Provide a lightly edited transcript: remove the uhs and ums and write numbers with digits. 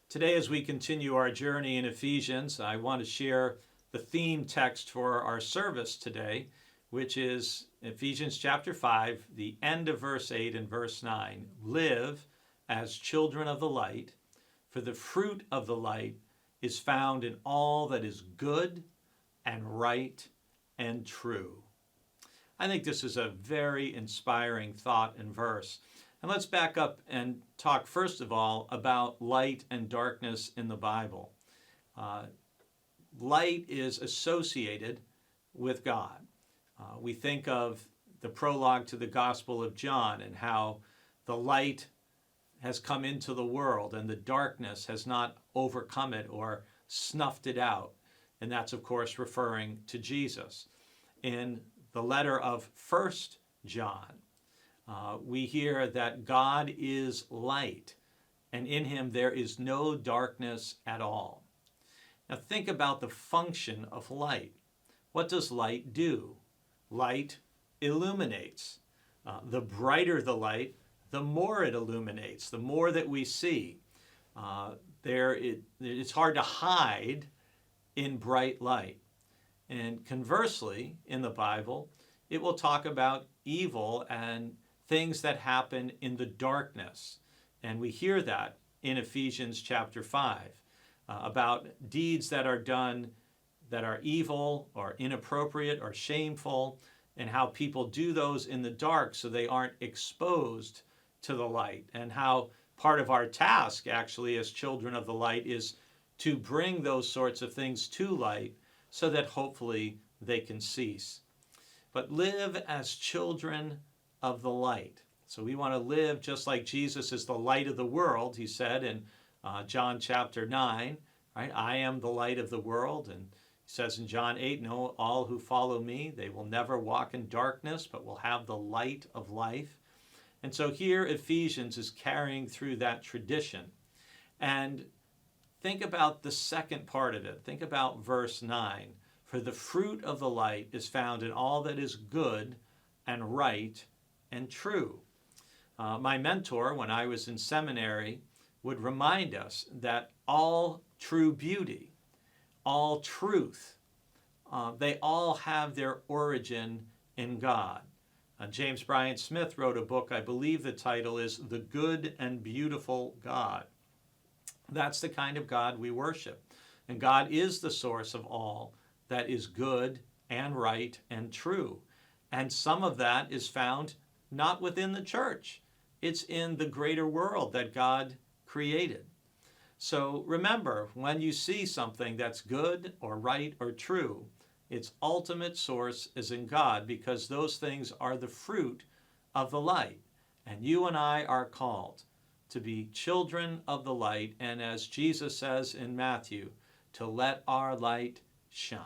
Today, as we continue our journey in Ephesians, I want to share the theme text for our service today, which is Ephesians chapter 5, the end of verse 8 and verse 9. Live as children of the light, for the fruit of the light is found in all that is good and right and true. I think this is a very inspiring thought and verse. And let's back up and talk first of all about light and darkness in the Bible. Light is associated with God. We think of the prologue to the Gospel of John and how the light has come into the world and the darkness has not overcome it or snuffed it out. And that's, of course, referring to Jesus. In the letter of 1 John, we hear that God is light, and in him there is no darkness at all. Now think about the function of light. What does light do? Light illuminates. The brighter the light, the more it illuminates, the more that we see. It's hard to hide in bright light. And conversely, in the Bible, it will talk about evil and things that happen in the darkness. And we hear that in Ephesians chapter 5, about deeds that are done that are evil or inappropriate or shameful, and how people do those in the dark so they aren't exposed to the light, and how part of our task actually as children of the light is to bring those sorts of things to light so that hopefully they can cease. But live as children of the light. So we want to live just like Jesus is the light of the world, he said in John chapter 9, right? I am the light of the world. And he says in John 8, no, all who follow me, they will never walk in darkness, but will have the light of life. And so here Ephesians is carrying through that tradition. And think about the second part of it. Think about verse 9. For the fruit of the light is found in all that is good and right and true. My mentor, when I was in seminary, would remind us that all true beauty, all truth, they all have their origin in God. James Bryan Smith wrote a book, I believe the title is The Good and Beautiful God. That's the kind of God we worship. And God is the source of all that is good and right and true. And some of that is found not within the church. It's in the greater world that God created. So remember, when you see something that's good or right or true, its ultimate source is in God, because those things are the fruit of the light. And you and I are called to be children of the light, and as Jesus says in Matthew, to let our light shine.